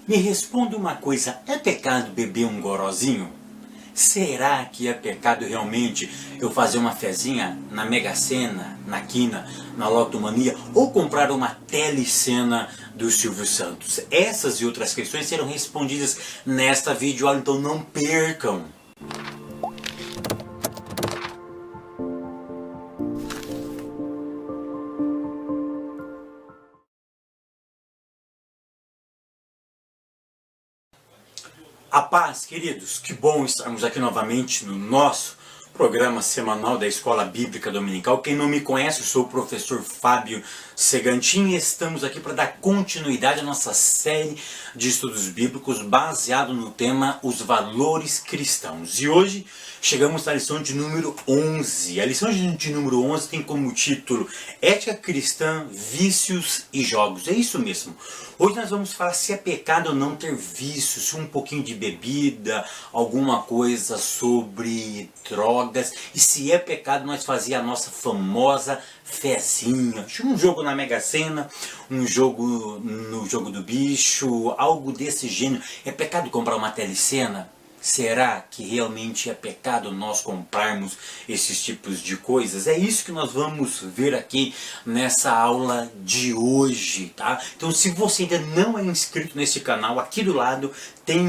Me responda uma coisa, é pecado beber um gorozinho? Será que é pecado realmente eu fazer uma fezinha na Mega Sena, na Quina, na Lotomania, ou comprar uma telecena do Silvio Santos? Essas e outras questões serão respondidas nesta videoaula, então não percam! A paz, queridos, que bom estarmos aqui novamente no nosso programa semanal da Escola Bíblica Dominical. Quem não me conhece, eu sou o professor Fábio Segantin e estamos aqui para dar continuidade à nossa série de estudos bíblicos baseado no tema Os Valores Cristãos. E hoje chegamos à lição de número 11. A lição de número 11 tem como título Ética Cristã, Vícios e Jogos. É isso mesmo. Hoje nós vamos falar se é pecado ou não ter vícios, se um pouquinho de bebida, alguma coisa sobre drogas, e se é pecado nós fazer a nossa famosa fezinha, um jogo na Mega Sena, um jogo no jogo do bicho, algo desse gênero. É pecado comprar uma telecena? Será que realmente é pecado nós comprarmos esses tipos de coisas? É isso que nós vamos ver aqui nessa aula de hoje, tá? Então, se você ainda não é inscrito nesse canal, aqui do lado tem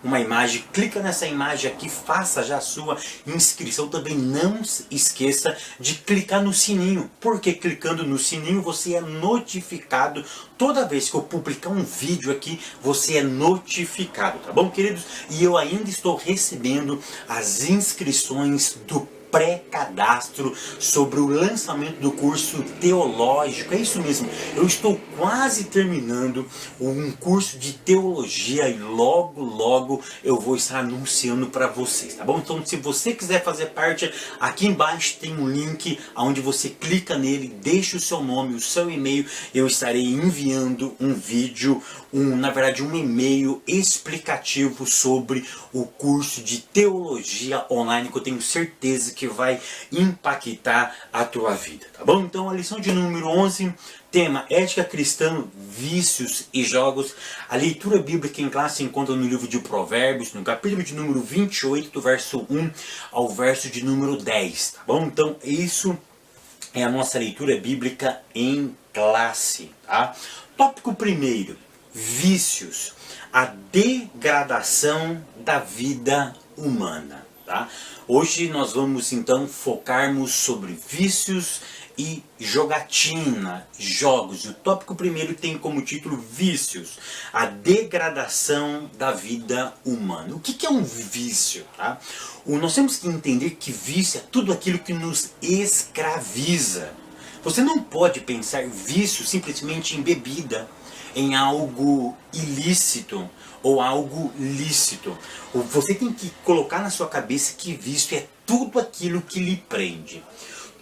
uma imagem, clica nessa imagem aqui, faça já a sua inscrição. Também não esqueça de clicar no sininho, porque clicando no sininho você é notificado. Toda vez que eu publicar um vídeo aqui, você é notificado, tá bom, queridos? E eu ainda estou recebendo as inscrições do pré-cadastro sobre o lançamento do curso teológico. É isso mesmo, eu estou quase terminando um curso de teologia e logo eu vou estar anunciando para vocês, tá bom? Então, se você quiser fazer parte, aqui embaixo tem um link onde você clica nele, deixa o seu nome, o seu e-mail, eu estarei enviando um vídeo, na verdade um e-mail explicativo sobre o curso de teologia online, que eu tenho certeza que vai impactar a tua vida, tá bom? Então a lição de número 11, tema Ética Cristã, Vícios e Jogos. A leitura bíblica em classe se encontra no livro de Provérbios, no capítulo de número 28, do verso 1 ao verso de número 10, tá bom? Então isso é a nossa leitura bíblica em classe, tá? Tópico primeiro, vícios, a degradação da vida humana, tá? Hoje nós vamos então focarmos sobre vícios e jogatina, jogos. O tópico primeiro tem como título vícios, a degradação da vida humana. O que é um vício? Tá? Nós temos que entender que vício é tudo aquilo que nos escraviza. Você não pode pensar vício simplesmente em bebida, em algo ilícito ou algo lícito. Você tem que colocar na sua cabeça que vício é tudo aquilo que lhe prende.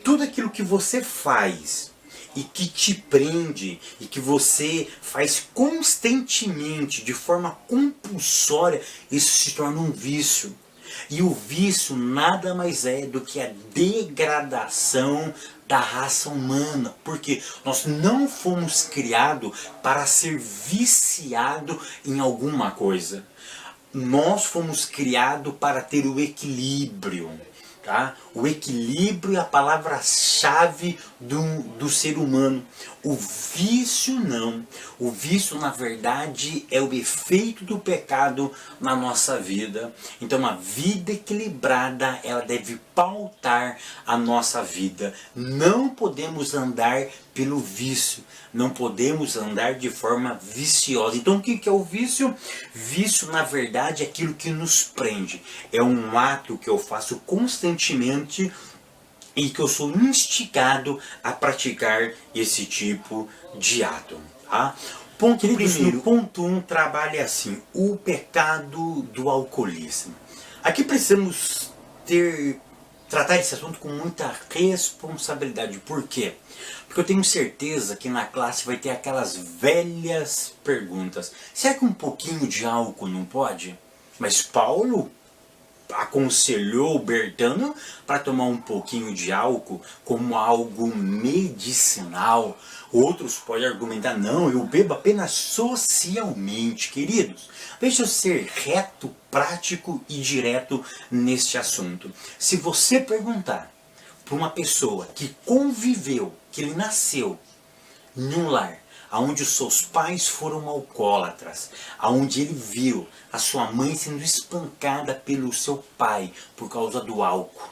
Tudo aquilo que você faz e que te prende e que você faz constantemente, de forma compulsória, isso se torna um vício. E o vício nada mais é do que a degradação da raça humana, porque nós não fomos criados para ser viciado em alguma coisa. Nós fomos criados para ter o equilíbrio. Tá? O equilíbrio é a palavra-chave do ser humano. O vício não. O vício, na verdade, é o efeito do pecado na nossa vida. Então, a vida equilibrada, ela deve pautar a nossa vida. Não podemos andar pelo vício. Não podemos andar de forma viciosa. Então, o que é o vício? Vício, na verdade, é aquilo que nos prende. É um ato que eu faço constantemente e que eu sou instigado a praticar esse tipo de ato. Tá? Ponto primeiro, ponto 1, trabalha assim, o pecado do alcoolismo. Aqui precisamos tratar esse assunto com muita responsabilidade. Por quê? Porque eu tenho certeza que na classe vai ter aquelas velhas perguntas. Será que um pouquinho de álcool não pode? Mas Paulo aconselhou o Bertano para tomar um pouquinho de álcool como algo medicinal. Outros podem argumentar, não, eu bebo apenas socialmente. Queridos, deixa eu ser reto, prático e direto neste assunto. Se você perguntar para uma pessoa que conviveu, que ele nasceu em um lar onde os seus pais foram alcoólatras, onde ele viu a sua mãe sendo espancada pelo seu pai por causa do álcool,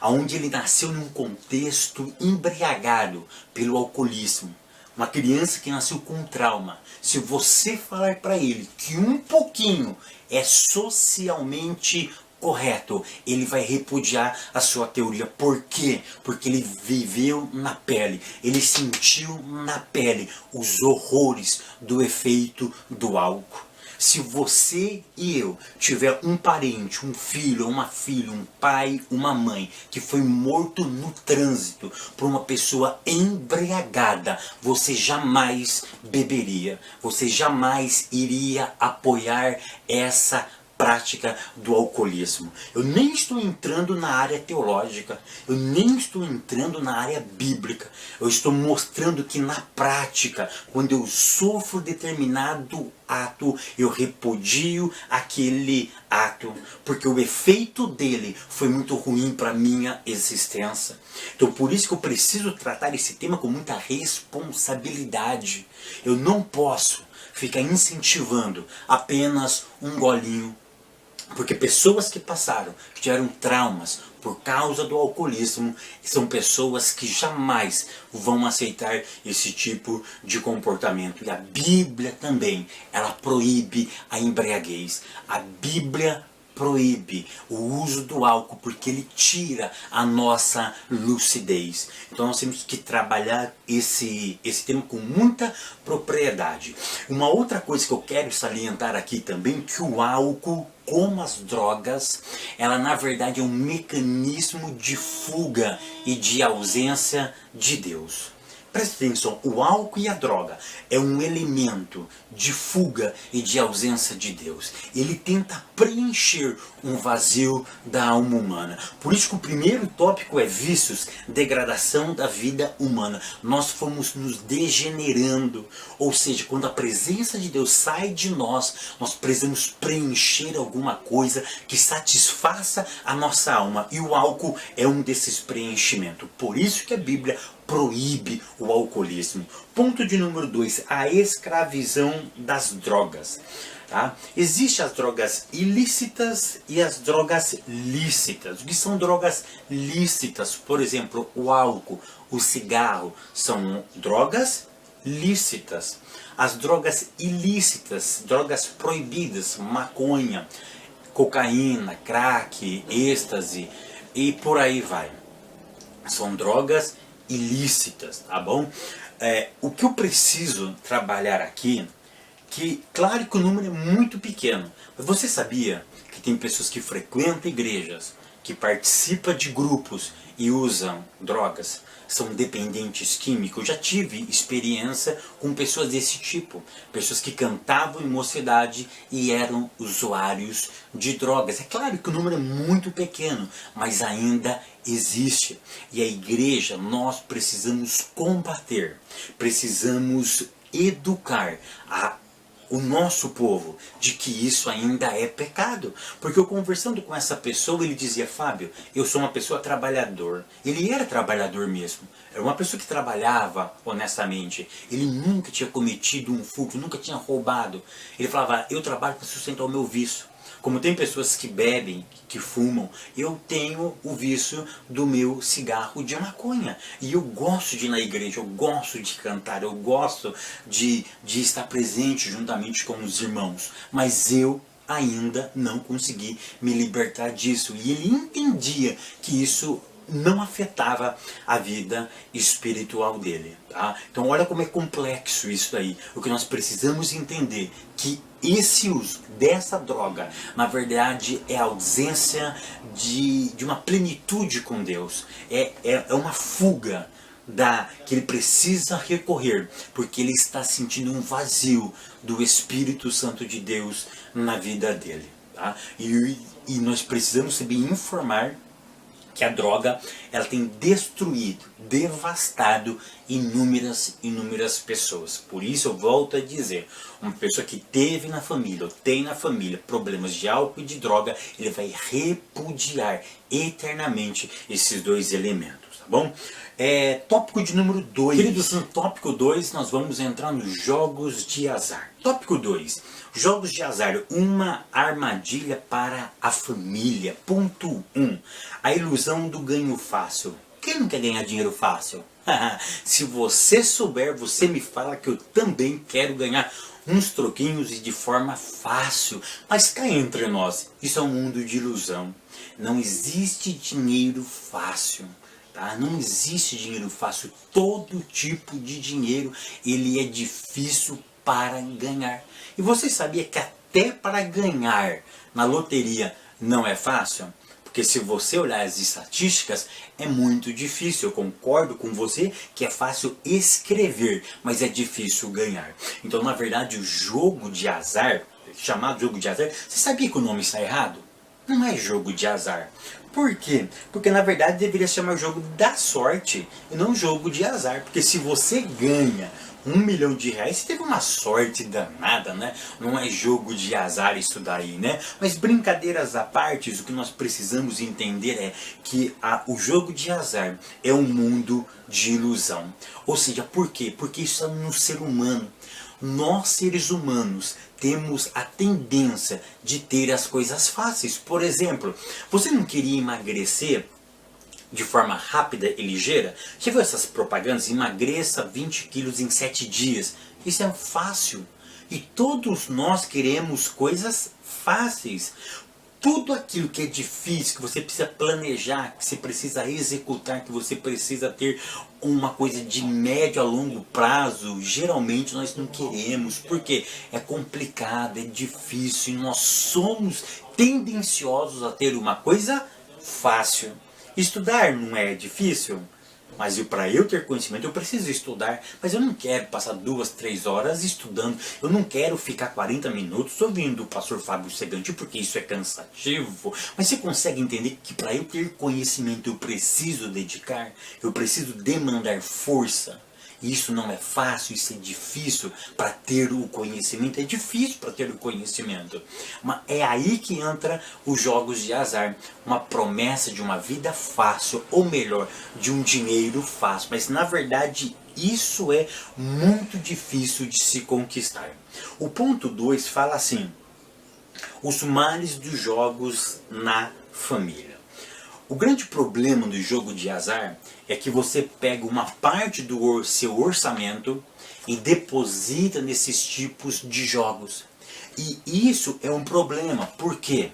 onde ele nasceu num contexto embriagado pelo alcoolismo, uma criança que nasceu com trauma, se você falar para ele que um pouquinho é socialmente correto, ele vai repudiar a sua teoria. Por quê? Porque ele viveu na pele, ele sentiu na pele os horrores do efeito do álcool. Se você e eu tiver um parente, um filho, uma filha, um pai, uma mãe que foi morto no trânsito por uma pessoa embriagada, você jamais beberia, você jamais iria apoiar essa prática do alcoolismo. Eu nem estou entrando na área teológica, eu nem estou entrando na área bíblica. Eu estou mostrando que na prática, quando eu sofro determinado ato, eu repudio aquele ato, porque o efeito dele foi muito ruim para minha existência. Então por isso que eu preciso tratar esse tema com muita responsabilidade. Eu não posso ficar incentivando apenas um golinho, porque pessoas que passaram, que tiveram traumas por causa do alcoolismo, são pessoas que jamais vão aceitar esse tipo de comportamento. E a Bíblia também, ela proíbe a embriaguez. A Bíblia proíbe o uso do álcool porque ele tira a nossa lucidez. Então nós temos que trabalhar esse tema com muita propriedade. Uma outra coisa que eu quero salientar aqui também, que o álcool, como as drogas, ela na verdade é um mecanismo de fuga e de ausência de Deus. Preste atenção, o álcool e a droga é um elemento de fuga e de ausência de Deus. Ele tenta preencher um vazio da alma humana. Por isso que o primeiro tópico é vícios, degradação da vida humana. Nós fomos nos degenerando, ou seja, quando a presença de Deus sai de nós, nós precisamos preencher alguma coisa que satisfaça a nossa alma. E o álcool é um desses preenchimentos. Por isso que a Bíblia proíbe o alcoolismo. Ponto de número 2, a escravidão das drogas. Tá? Existem as drogas ilícitas e as drogas lícitas. O que são drogas lícitas? Por exemplo, o álcool, o cigarro, são drogas lícitas. As drogas ilícitas, drogas proibidas, maconha, cocaína, crack, êxtase e por aí vai. São drogas ilícitas, tá bom? O que eu preciso trabalhar aqui, que claro que o número é muito pequeno, mas você sabia que tem pessoas que frequentam igrejas, que participam de grupos e usam drogas, são dependentes químicos? Eu já tive experiência com pessoas desse tipo, pessoas que cantavam em mocidade e eram usuários de drogas. É claro que o número é muito pequeno, mas ainda existe. E a igreja, nós precisamos combater, precisamos educar o nosso povo de que isso ainda é pecado. Porque eu conversando com essa pessoa, ele dizia: Fábio, eu sou uma pessoa trabalhador. Ele era trabalhador mesmo. Era uma pessoa que trabalhava honestamente. Ele nunca tinha cometido um furto, nunca tinha roubado. Ele falava: eu trabalho para sustentar o meu vício. Como tem pessoas que bebem, que fumam, eu tenho o vício do meu cigarro de maconha. E eu gosto de ir na igreja, eu gosto de cantar, eu gosto de estar presente juntamente com os irmãos. Mas eu ainda não consegui me libertar disso. E ele entendia que isso não afetava a vida espiritual dele. Tá? Então olha como é complexo isso aí. O que nós precisamos entender que esse uso dessa droga, na verdade, é a ausência de uma plenitude com Deus. É uma fuga que ele precisa recorrer, porque ele está sentindo um vazio do Espírito Santo de Deus na vida dele. Tá? E E nós precisamos também informar que a droga ela tem destruído, devastado inúmeras pessoas. Por isso eu volto a dizer, uma pessoa que teve na família, ou tem na família, problemas de álcool e de droga, ele vai repudiar eternamente esses dois elementos, tá bom? Tópico de número 2. Queridos, no tópico 2 nós vamos entrar nos jogos de azar. Tópico 2. Jogos de azar, uma armadilha para a família. Ponto 1. A ilusão do ganho fácil. Quem não quer ganhar dinheiro fácil? Se você souber, você me fala que eu também quero ganhar uns troquinhos e de forma fácil. Mas cá entre nós, isso é um mundo de ilusão. Não existe dinheiro fácil. Tá? Não existe dinheiro fácil. Todo tipo de dinheiro ele é difícil para ganhar. E você sabia que até para ganhar na loteria não é fácil? Porque se você olhar as estatísticas, é muito difícil. Eu concordo com você que é fácil escrever, mas é difícil ganhar. Então, na verdade, o jogo de azar, chamado jogo de azar, você sabia que o nome está errado? Não é jogo de azar. Por quê? Porque na verdade deveria se chamar jogo da sorte e não jogo de azar. Porque se você ganha R$1 milhão, você teve uma sorte danada, né? Não é jogo de azar isso daí, né? Mas brincadeiras à parte, o que nós precisamos entender é que o jogo de azar é um mundo de ilusão. Ou seja, por quê? Porque isso é no ser humano. Nós, seres humanos, temos a tendência de ter as coisas fáceis. Por exemplo, você não queria emagrecer de forma rápida e ligeira? Já viu essas propagandas? Emagreça 20 quilos em 7 dias. Isso é fácil. E todos nós queremos coisas fáceis. Tudo aquilo que é difícil, que você precisa planejar, que você precisa executar, que você precisa ter uma coisa de médio a longo prazo, geralmente nós não queremos, porque é complicado, é difícil, e nós somos tendenciosos a ter uma coisa fácil. Estudar não é difícil? Mas para eu ter conhecimento eu preciso estudar. Mas eu não quero passar 2, 3 horas estudando. Eu não quero ficar 40 minutos ouvindo o pastor Fábio Segante, porque isso é cansativo. Mas você consegue entender que para eu ter conhecimento eu preciso dedicar? Eu preciso demandar força? E isso não é fácil, isso é difícil para ter o conhecimento. É difícil para ter o conhecimento. Mas é aí que entra os jogos de azar. Uma promessa de uma vida fácil, ou melhor, de um dinheiro fácil. Mas na verdade isso é muito difícil de se conquistar. O ponto 2 fala assim: os males dos jogos na família. O grande problema do jogo de azar é que você pega uma parte do seu orçamento e deposita nesses tipos de jogos. E isso é um problema. Por quê?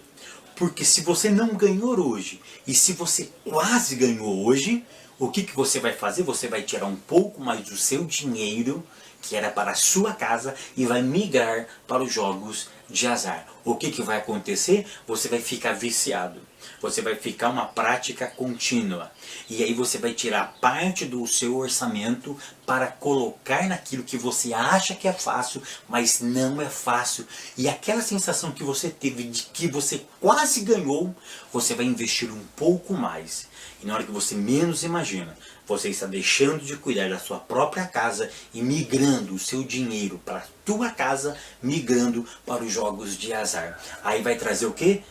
Porque se você não ganhou hoje, e se você quase ganhou hoje, o que você vai fazer? Você vai tirar um pouco mais do seu dinheiro, que era para a sua casa, e vai migrar para os jogos de azar. O que vai acontecer? Você vai ficar viciado. Você vai ficar uma prática contínua. E aí você vai tirar parte do seu orçamento para colocar naquilo que você acha que é fácil, mas não é fácil. E aquela sensação que você teve de que você quase ganhou, você vai investir um pouco mais. E na hora que você menos imagina, você está deixando de cuidar da sua própria casa e migrando o seu dinheiro para a tua casa, migrando para os jogos de azar. Aí vai trazer o quê?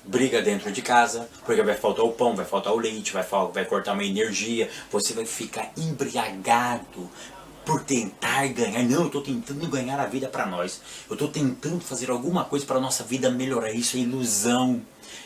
Briga dentro de casa, porque vai faltar o pão, vai faltar o leite, vai cortar uma energia, você vai ficar embriagado por tentar ganhar. Não, eu estou tentando ganhar a vida para nós. Eu estou tentando fazer alguma coisa para a nossa vida melhorar. Isso é ilusão.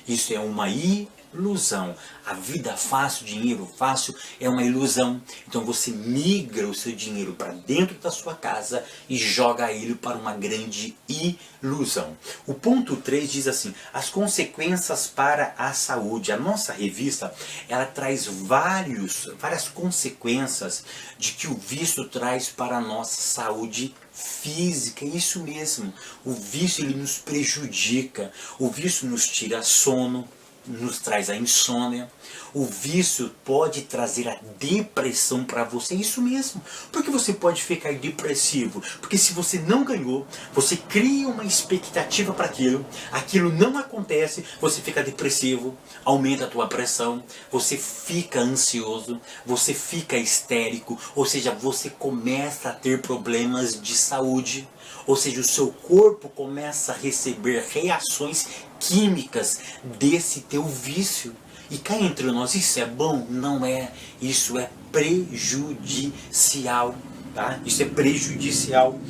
Isso é uma ilusão. A vida fácil, dinheiro fácil é uma ilusão. Então você migra o seu dinheiro para dentro da sua casa e joga ele para uma grande ilusão. O ponto 3 diz assim: as consequências para a saúde. A nossa revista, ela traz várias consequências de que o vício traz para a nossa saúde física. Isso mesmo, o vício ele nos prejudica, o vício nos tira sono, nos traz a insônia. O vício pode trazer a depressão para você, é isso mesmo. Porque você pode ficar depressivo? Porque se você não ganhou, você cria uma expectativa para aquilo, aquilo não acontece, você fica depressivo, aumenta a tua pressão, você fica ansioso, você fica histérico, ou seja, você começa a ter problemas de saúde. Ou seja, o seu corpo começa a receber reações químicas desse teu vício. E cá entre nós, isso é bom? Não é. Isso é prejudicial. Tá? Isso é prejudicial.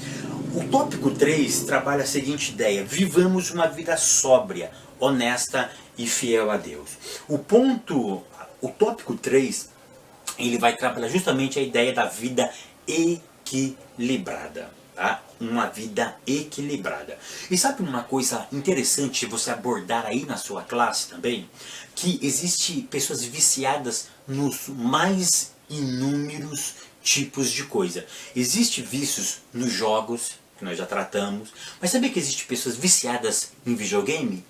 O tópico 3 trabalha a seguinte ideia: vivamos uma vida sóbria, honesta e fiel a Deus. O tópico 3, ele vai trabalhar justamente a ideia da vida equilibrada. Tá? Uma vida equilibrada. E sabe uma coisa interessante você abordar aí na sua classe também? Que existe pessoas viciadas nos mais inúmeros tipos de coisa. Existem vícios nos jogos, que nós já tratamos, mas sabia que existem pessoas viciadas em videogame?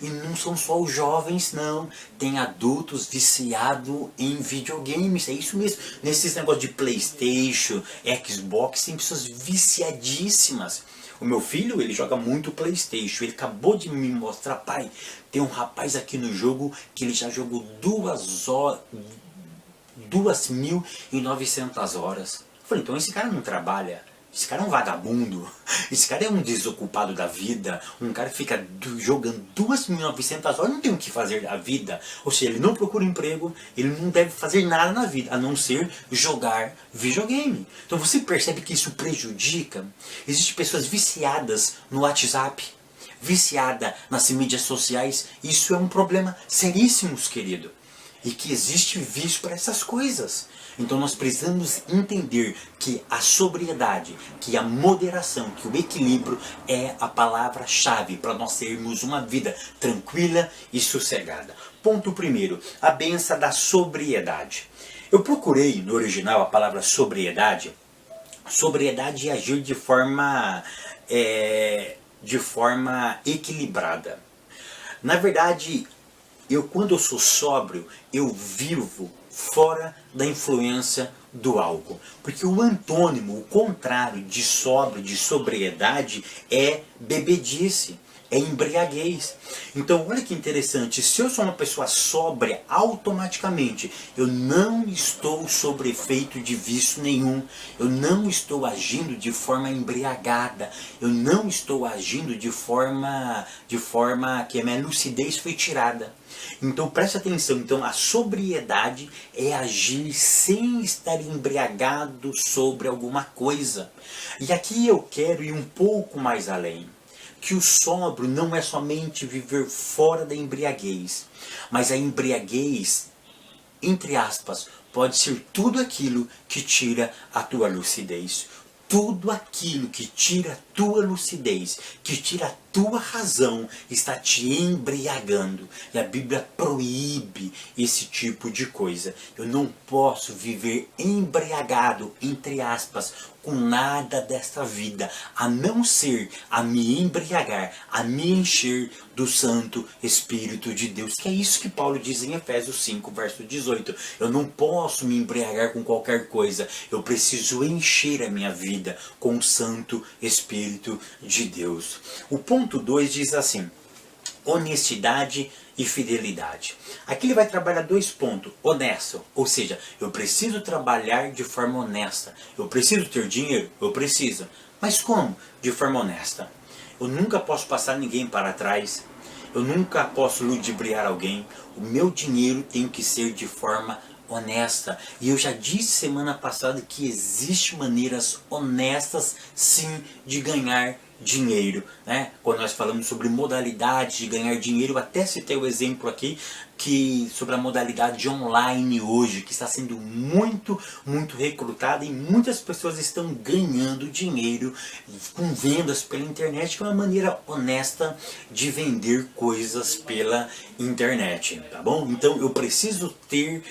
E não são só os jovens, não. Tem adultos viciados em videogames, é isso mesmo. Nesses negócios de PlayStation, Xbox, tem pessoas viciadíssimas. O meu filho, ele joga muito PlayStation. Ele acabou de me mostrar: pai, tem um rapaz aqui no jogo que ele já jogou 2.900 horas. Eu falei: então esse cara não trabalha. Esse cara é um vagabundo, esse cara é um desocupado da vida, um cara que fica jogando 2.900 horas, não tem o que fazer da vida. Ou seja, ele não procura emprego, ele não deve fazer nada na vida, a não ser jogar videogame. Então você percebe que isso prejudica. Existem pessoas viciadas no WhatsApp, viciada nas mídias sociais. Isso é um problema seríssimo, querido. E que existe vício para essas coisas. Então nós precisamos entender que a sobriedade, que a moderação, que o equilíbrio é a palavra-chave para nós termos uma vida tranquila e sossegada. Ponto primeiro, a benção da sobriedade. Eu procurei no original a palavra sobriedade. Sobriedade é agir de forma equilibrada. Na verdade, quando eu sou sóbrio, eu vivo fora da influência do álcool. Porque o antônimo, o contrário de sóbrio, de sobriedade, é bebedice, é embriaguez. Então, olha que interessante, se eu sou uma pessoa sóbria, automaticamente eu não estou sob efeito de vício nenhum, eu não estou agindo de forma embriagada, eu não estou agindo de forma que a minha lucidez foi tirada. Então preste atenção, então a sobriedade é agir sem estar embriagado sobre alguma coisa. E aqui eu quero ir um pouco mais além. Que o sóbrio não é somente viver fora da embriaguez, mas a embriaguez, entre aspas, pode ser tudo aquilo que tira a tua lucidez. Tudo aquilo que tira a tua lucidez, que tira a tua razão, está te embriagando. E a Bíblia proíbe esse tipo de coisa. Eu não posso viver embriagado, entre aspas, com nada desta vida, a não ser a me embriagar, a me encher do Santo Espírito de Deus. Que é isso que Paulo diz em Efésios 5, verso 18. Eu não posso me embriagar com qualquer coisa, eu preciso encher a minha vida com o Santo Espírito de Deus. O ponto 2 diz assim: honestidade e fidelidade. Aqui ele vai trabalhar 2 pontos. Honesto, ou seja, eu preciso trabalhar de forma honesta. Eu preciso ter dinheiro? Eu preciso. Mas como? De forma honesta. Eu nunca posso passar ninguém para trás. Eu nunca posso ludibriar alguém. O meu dinheiro tem que ser de forma honesta. E eu já disse semana passada que existem maneiras honestas sim de ganhar dinheiro, né? Quando nós falamos sobre modalidade de ganhar dinheiro, eu até citei o exemplo aqui sobre a modalidade online hoje, que está sendo muito recrutada e muitas pessoas estão ganhando dinheiro com vendas pela internet, que é uma maneira honesta de vender coisas pela internet, tá bom? Então eu preciso ter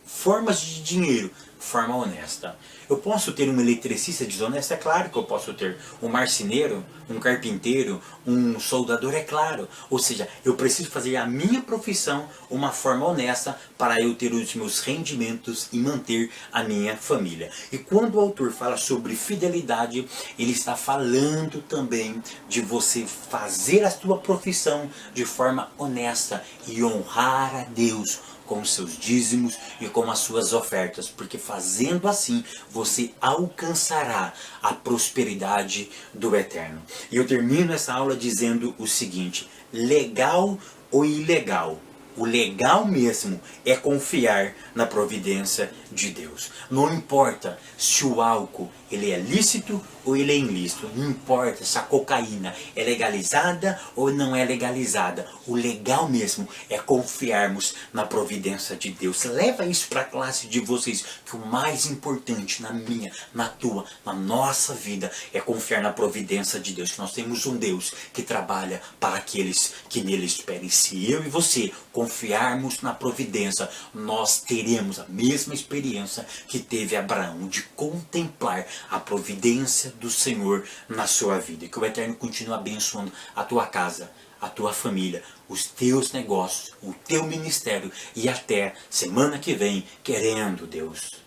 formas de dinheiro, forma honesta. Eu posso ter um eletricista desonesto? É claro que eu posso ter. Um marceneiro, um carpinteiro, um soldador? É claro. Ou seja, eu preciso fazer a minha profissão uma forma honesta para eu ter os meus rendimentos e manter a minha família. E quando o autor fala sobre fidelidade, ele está falando também de você fazer a sua profissão de forma honesta e honrar a Deus com os seus dízimos e com as suas ofertas, porque fazendo assim você alcançará a prosperidade do Eterno. E eu termino essa aula dizendo o seguinte: legal ou ilegal, o legal mesmo é confiar na providência de Deus. Não importa se o álcool ele é lícito ou ele é ilícito. Não importa se a cocaína é legalizada ou não é legalizada. O legal mesmo é confiarmos na providência de Deus. Leva isso para a classe de vocês, que o mais importante na minha, na tua, na nossa vida é confiar na providência de Deus. Que nós temos um Deus que trabalha para aqueles que nele esperem. Se eu e você confiarmos na providência, nós teremos a mesma experiência que teve Abraão, de contemplar a providência do Senhor na sua vida. Que o Eterno continue abençoando a tua casa, a tua família, os teus negócios, o teu ministério, e até semana que vem, querendo Deus.